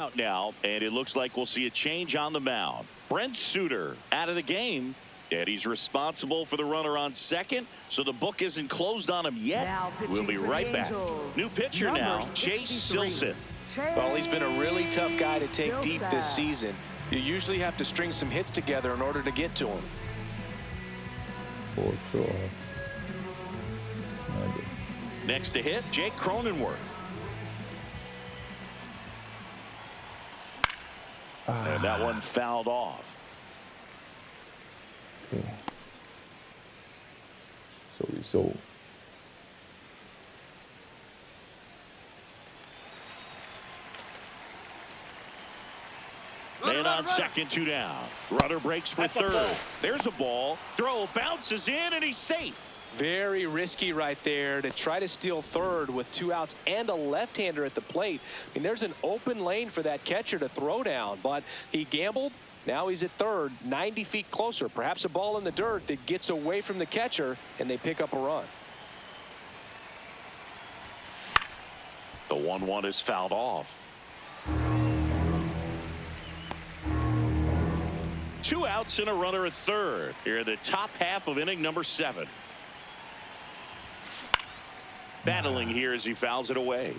Out now, and it looks like we'll see a change on the mound. Brent Suter out of the game, and he's responsible for the runner on second, so the book isn't closed on him yet. We'll be right back. New pitcher now, Chase Silseth. Well, he's been a really tough guy to take deep this season. You usually have to string some hits together in order to get to him. Next to hit, Jake Cronenworth. And that one fouled off. Okay. Man on second, 2 down. Runner breaks for third. There's a ball. Throw bounces in, and he's safe. Very risky right there to try to steal third with 2 outs and a left-hander at the plate. I mean, there's an open lane for that catcher to throw down, but he gambled. Now he's at third, 90 feet closer. Perhaps a ball in the dirt that gets away from the catcher, and they pick up a run. The 1-1 is fouled off. 2 outs and a runner at third. Here in the top half of inning number 7. Battling here as he fouls it away.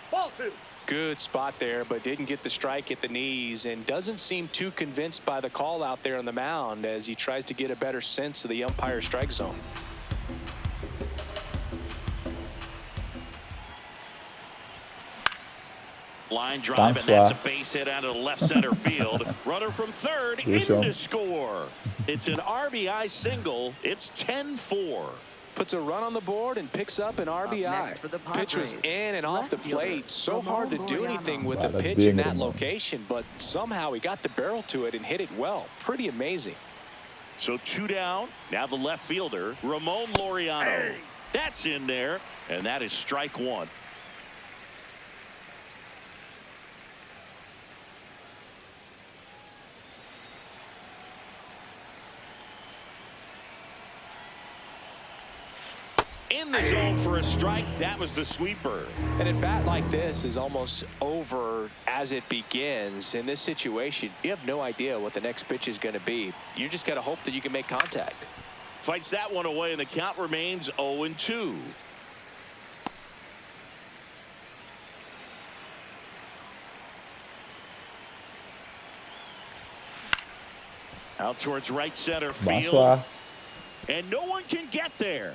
Ball 2. Good spot there, but didn't get the strike at the knees and doesn't seem too convinced by the call out there on the mound as he tries to get a better sense of the umpire strike zone. Line drive, and that's a base hit out of the left center field. Runner from third in to score. It's an RBI single. It's 10-4. Puts a run on the board and picks up an RBI. Pitch was in and off the plate. So hard to do anything with a pitch in that location, but somehow he got the barrel to it and hit it well. Pretty amazing. So 2 down. Now the left fielder, Ramon Laureano. That's in there, and that is strike 1. In the zone for a strike. That was the sweeper. And a bat like this is almost over as it begins. In this situation, you have no idea what the next pitch is going to be. You just got to hope that you can make contact. Fights that one away, and the count remains 0-2. Out towards right center field. And no one can get there.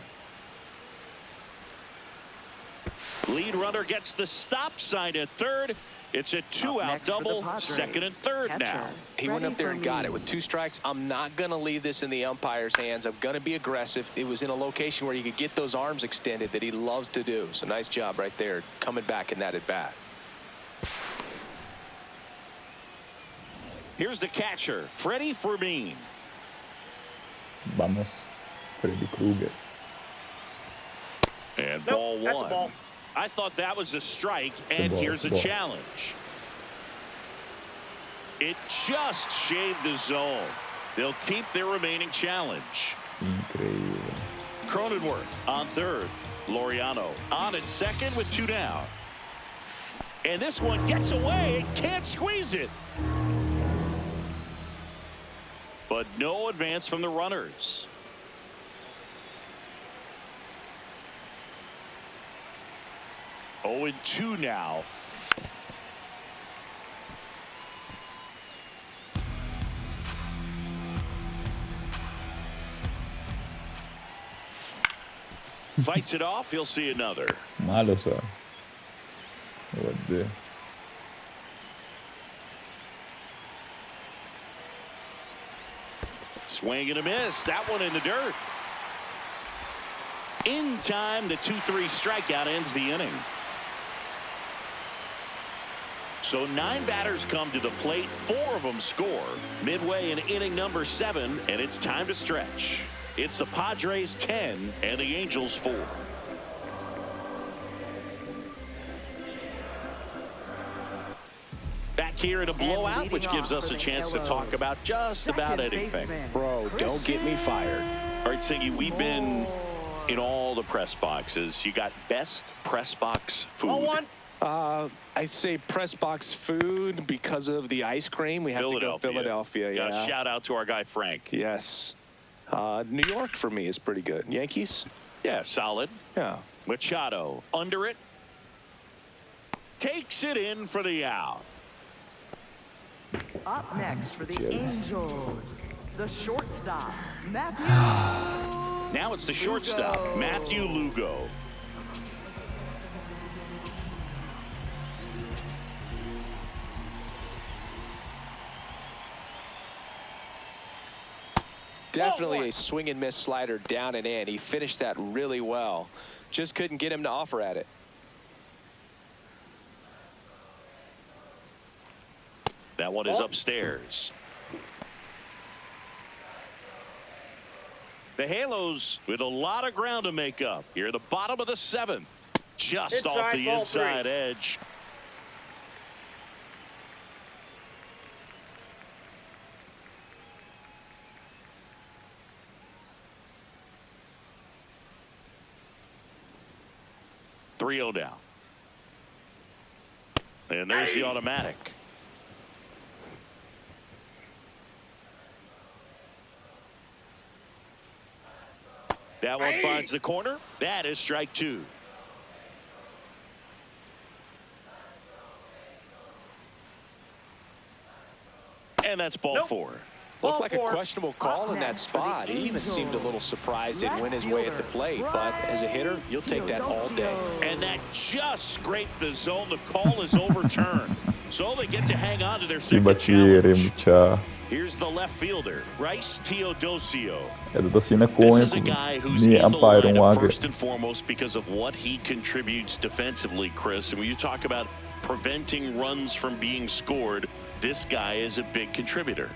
Lead runner gets the stop sign at third. It's a 2-out double, second and third now. He went up there and got it with 2 strikes. I'm not going to leave this in the umpire's hands. I'm going to be aggressive. It was in a location where you could get those arms extended that he loves to do. So nice job right there coming back in that at bat. Here's the catcher, Freddie Fermin. Vamos, Freddy Krueger. And ball 1. I thought that was a strike, and here's a challenge. It just shaved the zone. They'll keep their remaining challenge. Increíble. Cronenworth on third. Laureano on at second with 2 down. And this one gets away and can't squeeze it. But no advance from the runners. Oh, and 2 now. Fights it off. He'll see another. Malo, sir. What the? Swing and a miss. That one in the dirt. In time, the 2-3 strikeout ends the inning. So 9 batters come to the plate. 4 of them score. Midway in inning number 7, and it's time to stretch. It's the Padres 10 and the Angels 4. Back here in a blowout, which gives us a chance to talk about just about anything. Bro, don't get me fired. All right, Singy, we've been in all the press boxes. You got best press box food. 0-1. I'd say press box food because of the ice cream. We have to go Philadelphia. Yeah. Shout out to our guy Frank. Yes. New York for me is pretty good. Yankees? Yeah, solid. Yeah. Machado under it. Takes it in for the out. Up next for the Angels, the shortstop, Matthew. Now it's the shortstop, Matthew Lugo. Definitely a swing and miss slider down and in. He finished that really well. Just couldn't get him to offer at it. That one is upstairs. The Halos with a lot of ground to make up. Here at the bottom of the 7th. Just off the inside edge. Three-0 down. And there's the automatic. That one finds the corner. That is strike 2. And that's ball 4. Looked like a questionable call in that spot. He even seemed a little surprised it went his way at the plate. But as a hitter, you'll take that all day. And that just scraped the zone. The call is overturned. So they get to hang on to their second challenge. Here's the left fielder, Bryce Teodosio. This is a guy who's in the lineup first and foremost because of what he contributes defensively, Chris. And when you talk about preventing runs from being scored, this guy is a big contributor.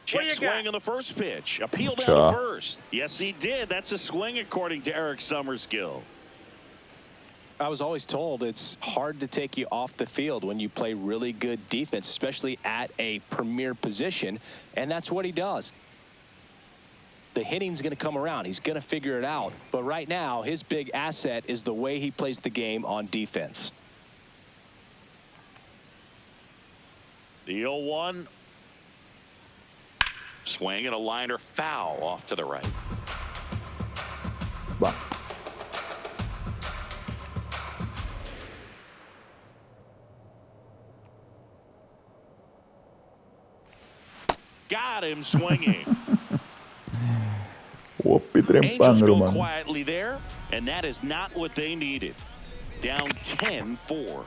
Check swing on the first pitch. Appeal down to first. Yes, he did. That's a swing according to Eric Summerskill. I was always told it's hard to take you off the field when you play really good defense, especially at a premier position, and that's what he does. The hitting's going to come around. He's going to figure it out. But right now, his big asset is the way he plays the game on defense. The 0-1. Swing and a liner foul off to the right. Wow. Got him swinging. Angels go quietly there, and that is not what they needed. Down 10-4.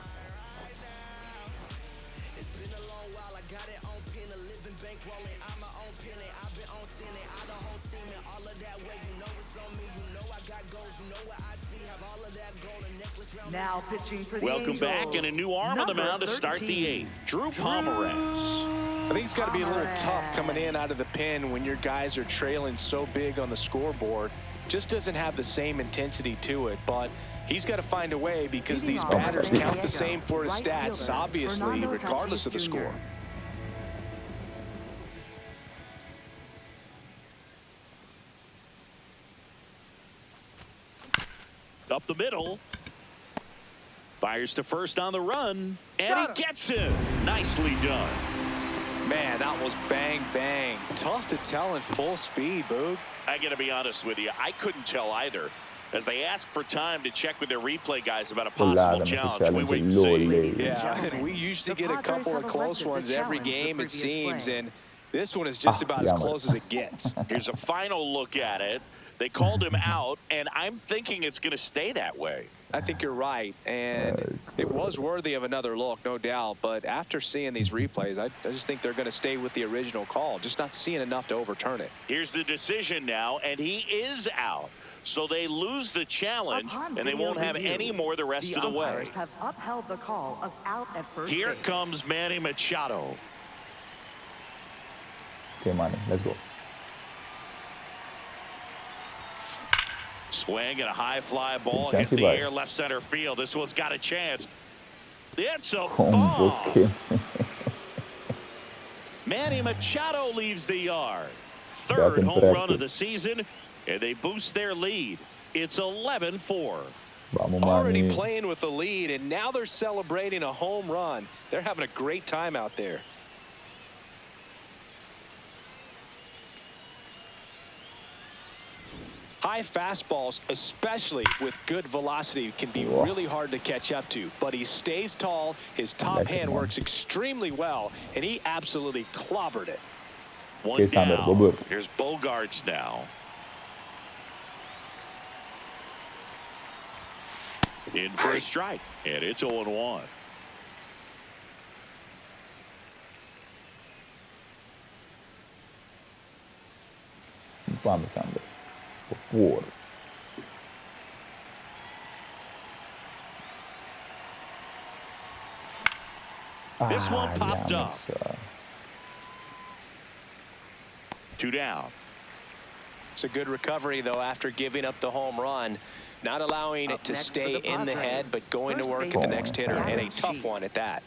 Now pitching for the Welcome Angels, back, and a new arm on the mound to start the 8th. Drew Pomeranz. I think it's got to be a little tough coming in out of the pen when your guys are trailing so big on the scoreboard. Just doesn't have the same intensity to it, but he's got to find a way because these batters count the same for his stats, obviously, regardless of the score. Up the middle. Fires to first on the run, and he gets him. Nicely done. Man, that was bang, bang. Tough to tell in full speed, Boog. I got to be honest with you. I couldn't tell either. As they ask for time to check with their replay guys about a possible challenge. We wait and see. Yeah, and we usually get a couple of close ones every game, it seems, and this one is just about as close as it gets. Here's a final look at it. They called him out, and I'm thinking it's going to stay that way. I think you're right, and it was worthy of another look, no doubt. But after seeing these replays, I just think they're going to stay with the original call, just not seeing enough to overturn it. Here's the decision now, and he is out. So they lose the challenge, and they won't have any more the rest of the way. Have upheld the call of out at first Here base. comes Manny Machado. Okay, Manny, let's go. Swing and a high fly ball hit the air left center field. This one's got a chance. It's a bomb. Manny Machado leaves the yard. Third home run of the season, and they boost their lead. It's 11-4. Vamos, Already Manny. playing with the lead, and now they're celebrating a home run. They're having a great time out there. High fastballs, especially with good velocity, can be really hard to catch up to. But he stays tall. His top hand works extremely well, and he absolutely clobbered it. One down. Here's Bogarts now. In for a strike, and it's 0-1. Vamos, Sander. Por favor. This one popped up. 2 down. It's a good recovery, though, after giving up the home run. Not allowing it to stay in the head, but going to work at the next hitter, and a tough one at that.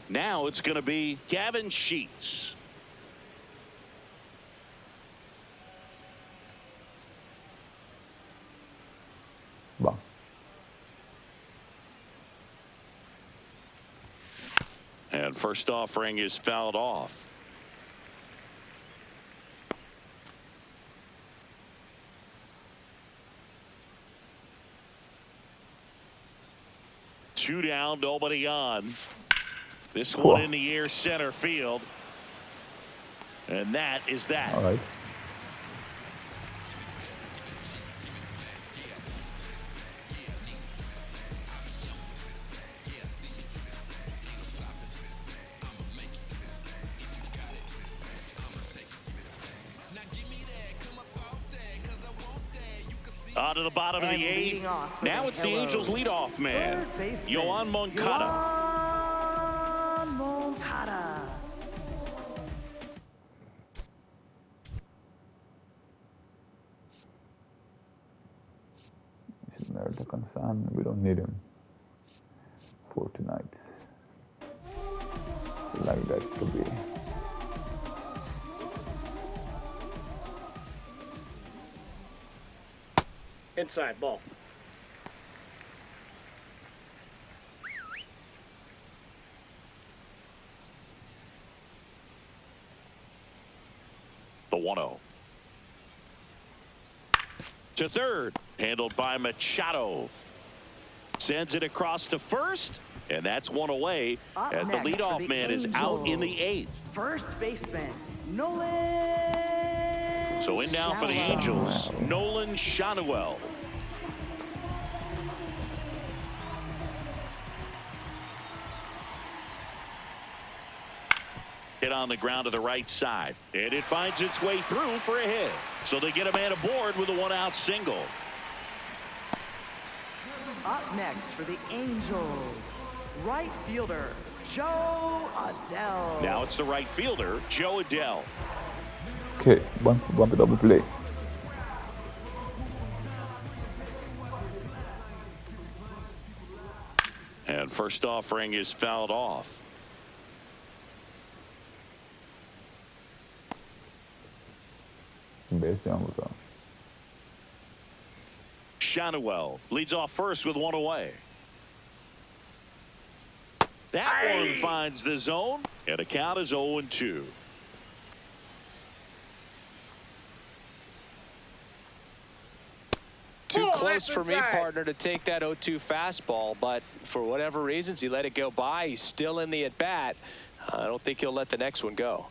Now it's going to be Gavin Sheets. Bom. And first offering is fouled off. Two down, nobody on. This one in the air, center field. And that is that. All right. On to the bottom of the 8th. Now it's the Angels leadoff man, Yoan Moncada. He's never concerned. We don't need him for tonight. Like that to be. Inside ball. The 1-0. To third, handled by Machado. Sends it across to first, and that's one away as the leadoff man is out in the 8th. First baseman, Nolan. So in now for the Angels, Nolan Shanuel. Hit on the ground to the right side, and it finds its way through for a hit. So they get a man aboard with a 1-out single. Up next for the Angels, right fielder, Joe Adell. Now it's the right fielder, Joe Adell. Okay, one double play. And first offering is fouled off. Base de ambos. Shanuel leads off first with one away. That one finds the zone, and the count is 0-2. Too close for me, partner, to take that 0-2 fastball, but for whatever reasons, he let it go by. He's still in the at-bat. I don't think he'll let the next one go.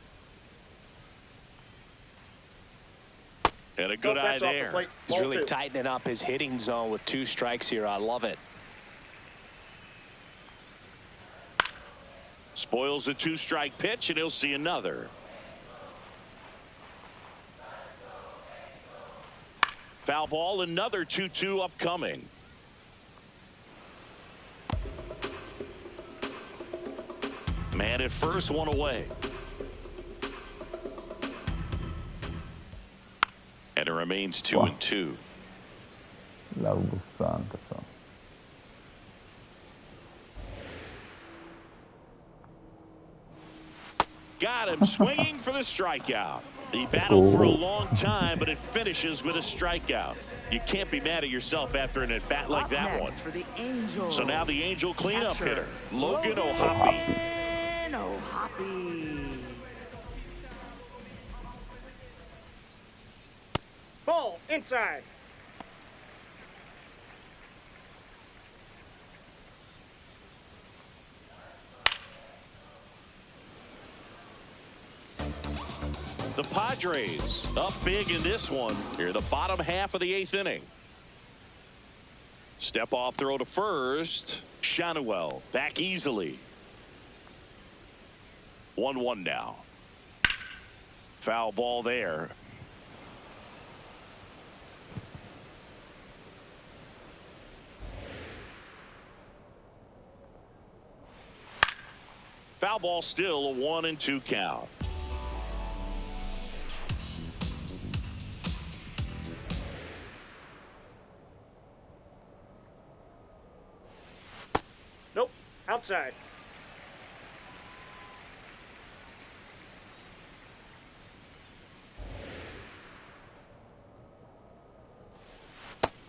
And a good eye there. He's really tightening up his hitting zone with 2 strikes here. I love it. Spoils the 2-strike pitch, and he'll see another. Foul ball, another 2-2 upcoming. Man at first, one away. And it remains 2-2. La busanca só. got him swinging for the strikeout. He battled for a long time, but it finishes with a strikeout. You can't be mad at yourself after an at-bat like that one. For the Angels. So now the Angel cleanup hitter, Logan O'Hoppe. O'Hoppe. Ball inside. The Padres up big in this one. Here, the bottom half of the 8th inning. Step off throw to first. Shanuel back easily. 1-1 now. Foul ball there. Foul ball, still a 1-2 count. Nope. Outside.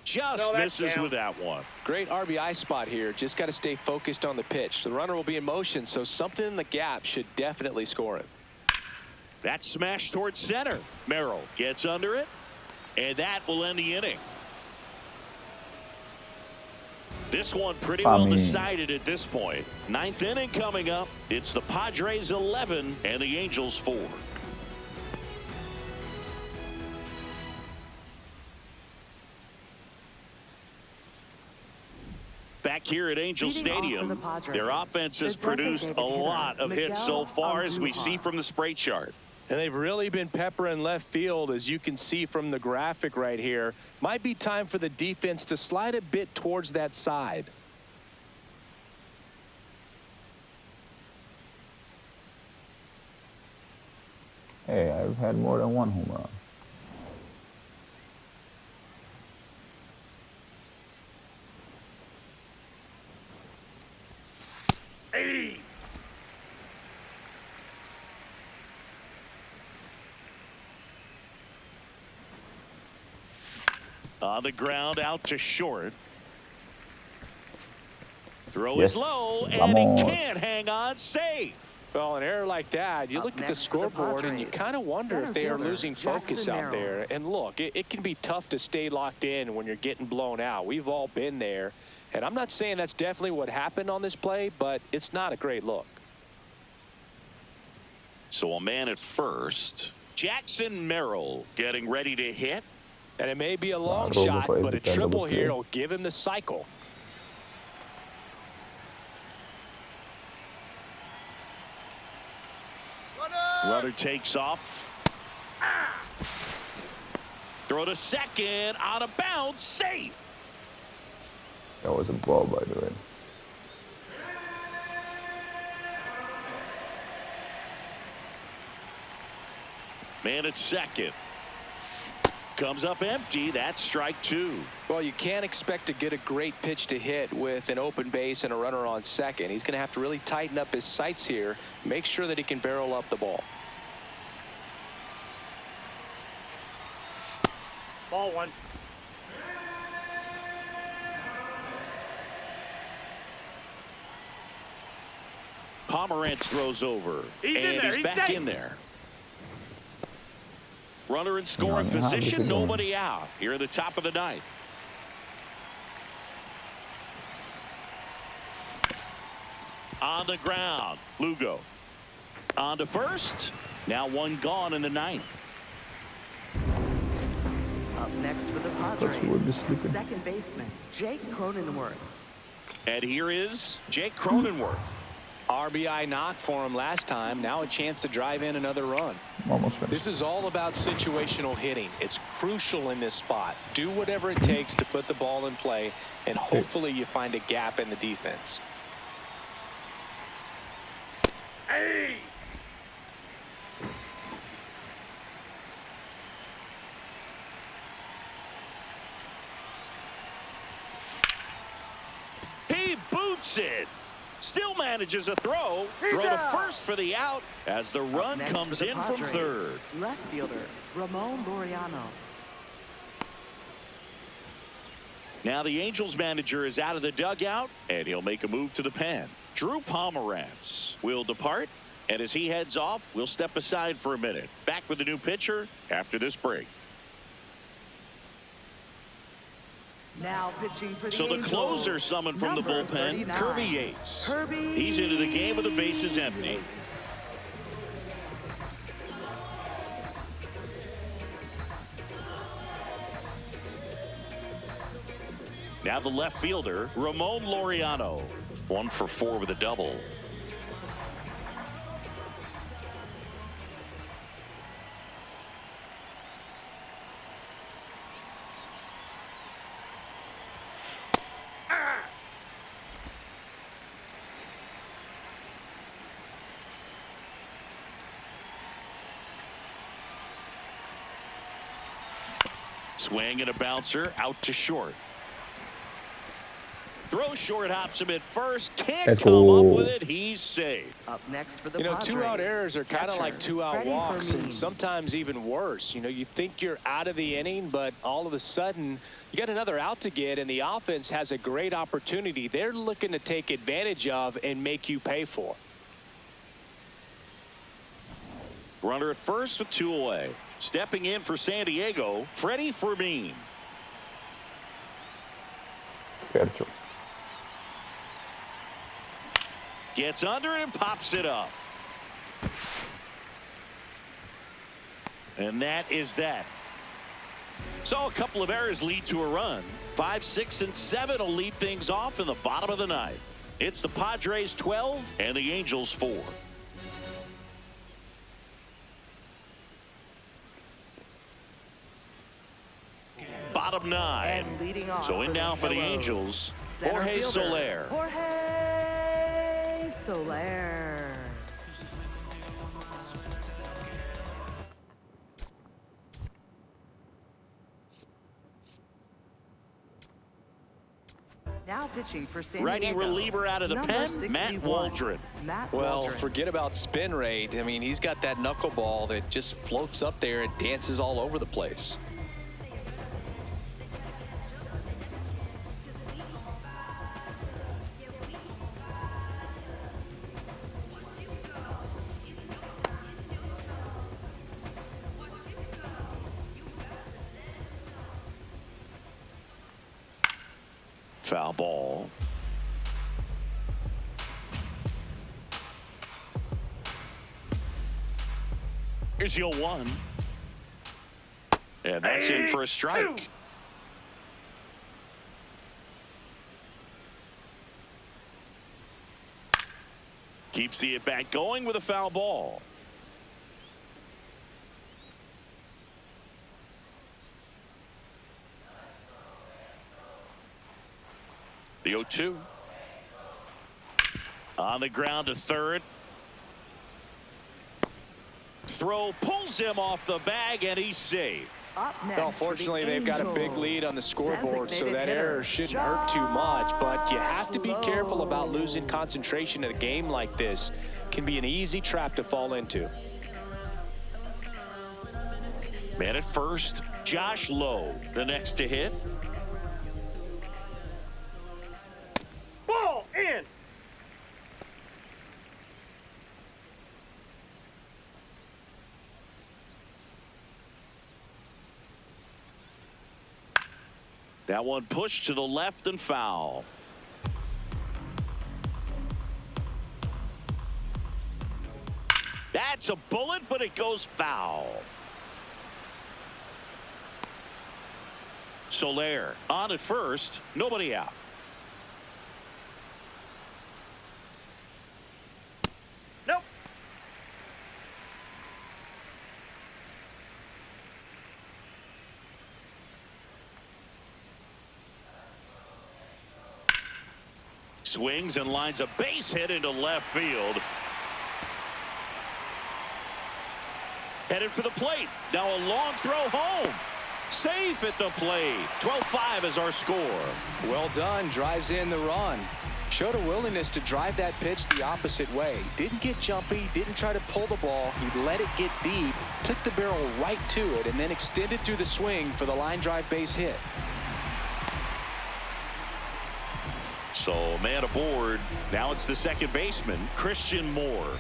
Just misses with that one. Great RBI spot here. Just got to stay focused on the pitch. The runner will be in motion, so something in the gap should definitely score him. That smash towards center. Merrill gets under it, and that will end the inning. This one pretty well decided at this point. 9th inning coming up. It's the Padres 11 and the Angels 4. Back here at Angel Stadium, their offense has produced a lot of hits so far, as we see from the spray chart. And they've really been peppering left field, as you can see from the graphic right here. Might be time for the defense to slide a bit towards that side. Hey, I've had more than one home run. Hey. On the ground, out to short. Throw is low, and he can't hang on. Safe. Well, an error like that, you look at the scoreboard and you kind of wonder if they are losing focus out there. And look, it can be tough to stay locked in when you're getting blown out. We've all been there. And I'm not saying that's definitely what happened on this play, but it's not a great look. So a man at first. Jackson Merrill getting ready to hit. And it may be a long shot, but a triple here will give him the cycle. Runner takes off. Throw to second, out of bounds, safe. That was a ball, by the way. Man at second. Comes up empty. That's strike 2. Well, you can't expect to get a great pitch to hit with an open base and a runner on second. He's going to have to really tighten up his sights here, make sure that he can barrel up the ball. Ball 1. Pomerantz throws over. And he's back in there. Runner in scoring position, nobody out here at the top of the 9th. On the ground, Lugo. On to first. Now one gone in the 9th. Up next for the Padres, second baseman Jake Cronenworth. And here is Jake Cronenworth. RBI knock for him last time. Now a chance to drive in another run. This is all about situational hitting. It's crucial in this spot. Do whatever it takes to put the ball in play, and hopefully you find a gap in the defense. Hey. He boots it. Still manages a throw. Throw to first for the out as the run comes in from third. Left fielder, Ramon Laureano. Now the Angels manager is out of the dugout, and he'll make a move to the pen. Drew Pomerantz will depart, and as he heads off, we'll step aside for a minute. Back with the new pitcher after this break. Now pitching for the So the Angels, closer summoned from the number bullpen, 39, Kirby Yates. Kirby He's into the game with the bases empty. Now the left fielder, Ramon Laureano. 1 for 4 with a double. Swing and a bouncer out to short. Throw short, hops him at first. Can't come up with it. He's safe. Up next for the You know, Padres, two-out errors are kind of like two-out Freddie walks, Fermin. and sometimes even worse. You know, you think you're out of the inning, but all of a sudden you got another out to get, and the offense has a great opportunity they're looking to take advantage of and make you pay for. Runner at first with 2 away. Stepping in for San Diego, Freddie Fermin. Percho. Gets under it and pops it up. And that is that. So a couple of errors lead to a run. 5, 6, and 7 will lead things off in the bottom of the ninth. It's the Padres 12 and the Angels 4. Bottom 9. And leading off So in now for the Angels, Jorge Soler. Jorge Soler. Now pitching for San Righty Diego, reliever out of the number pen, 61, Matt Waldron. Matt Well, Waldron. forget about spin rate. I mean, he's got that knuckleball that just floats up there and dances all over the place. Foul ball. Here's the 0-1. And that's in for a strike. Keeps the at-bat going with a foul ball. The 0-2. On the ground to third. Throw pulls him off the bag, and he's safe. Up next Well, for the fortunately, they've got a big Angels, lead on the scoreboard, so designated that hitter, error shouldn't hurt too much. But you have to be Josh careful about Lowe. losing concentration in a game like this. Can be an easy trap to fall into. Man at first, Josh Lowe, the next to hit. Ball in. That one pushed to the left and foul. That's a bullet, but it goes foul. Soler on at first, nobody out. Nope. Swings and lines a base hit into left field. Headed for the plate. Now a long throw home. Safe at the plate. 12-5 is our score. Well done. Drives in the run. Showed a willingness to drive that pitch the opposite way. Didn't get jumpy, didn't try to pull the ball. He let it get deep, took the barrel right to it, and then extended through the swing for the line drive base hit. So man aboard. Now it's the second baseman, Christian Moore.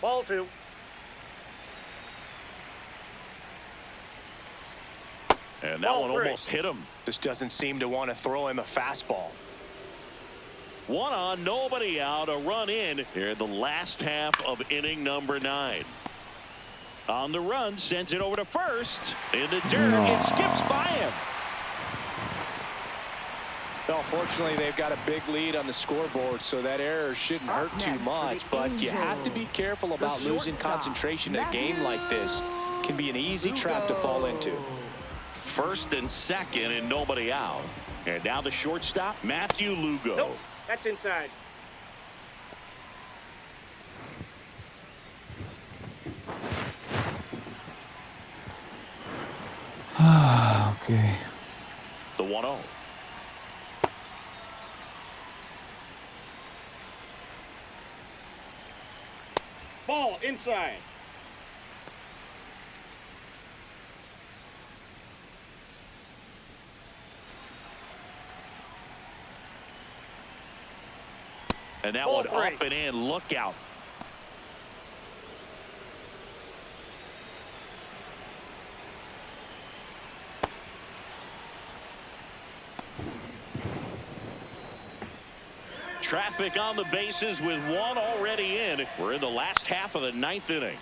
Ball 2. And that one almost hit him. Just doesn't seem to want to throw him a fastball. One on, nobody out, a run in here in the last half of inning number 9. On the run, sends it over to first. In the dirt, it skips by him. Well, fortunately, they've got a big lead on the scoreboard, so that error shouldn't hurt too much. But you have to be careful about losing concentration in a game like this. It can be an easy trap to fall into. First and second, and nobody out. And now the shortstop, Matthew Lugo. Nope, that's inside. Okay. The 1-0. Ball inside. And that Ball one 3. up and in. Look out. Traffic on the bases with one already in. We're in the last half of the 9th inning.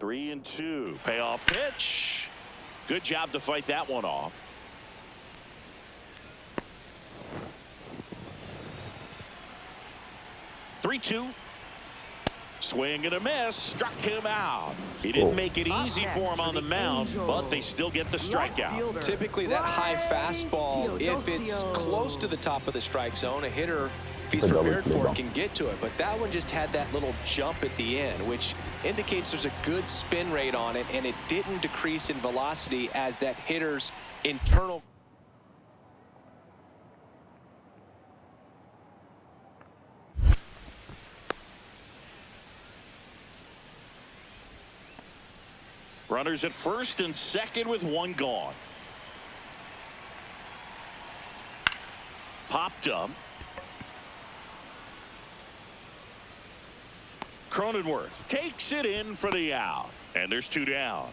Three and 2. Payoff pitch. Good job to fight that one off. 3-2. Swing and a miss. Struck him out. He didn't make it easy for him on the mound, but they still get the strikeout. Typically that high fastball, if it's close to the top of the strike zone, a hitter, if he's prepared for it, can get to it. But that one just had that little jump at the end, which indicates there's a good spin rate on it, and it didn't decrease in velocity as that hitter's internal. Runners at first and second with one gone. Popped up. Cronenworth takes it in for the out. And there's 2 down.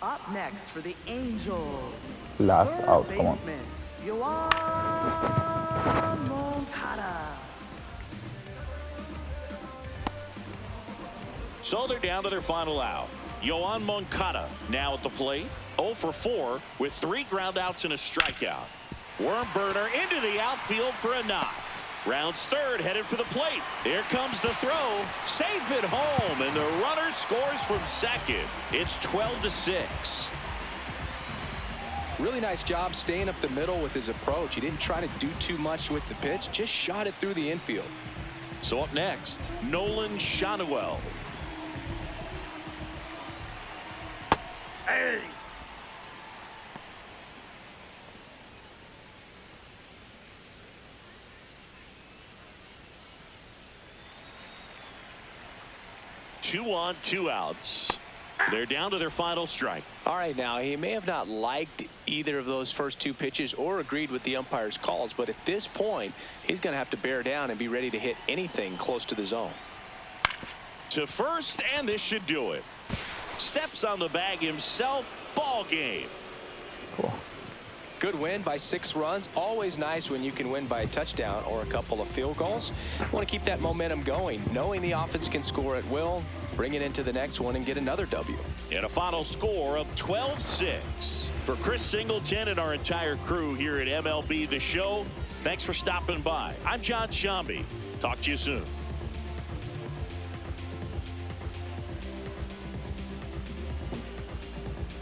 Up next for the Angels. Last Third out, come on. baseman, Yoan Moncada. So they're down to their final out. Yoan Moncada now at the plate. 0 for 4 with 3 ground outs and a strikeout. Worm burner into the outfield for a knock. Rounds third, headed for the plate. Here comes the throw. Safe at home, and the runner scores from second. It's 12-6. Really nice job staying up the middle with his approach. He didn't try to do too much with the pitch, just shot it through the infield. So up next, Nolan Shanuel. Hey! Two on, 2 outs. They're down to their final strike. All right, now he may have not liked either of those first 2 pitches or agreed with the umpire's calls, but at this point he's going to have to bear down and be ready to hit anything close to the zone. To first, and this should do it. Steps on the bag himself. Ball game. Cool. Good win by 6 runs. Always nice when you can win by a touchdown or a couple of field goals. You want to keep that momentum going, knowing the offense can score at will, bring it into the next one and get another W. And a final score of 12-6. For Chris Singleton and our entire crew here at MLB The Show, thanks for stopping by. I'm John Shambi. Talk to you soon.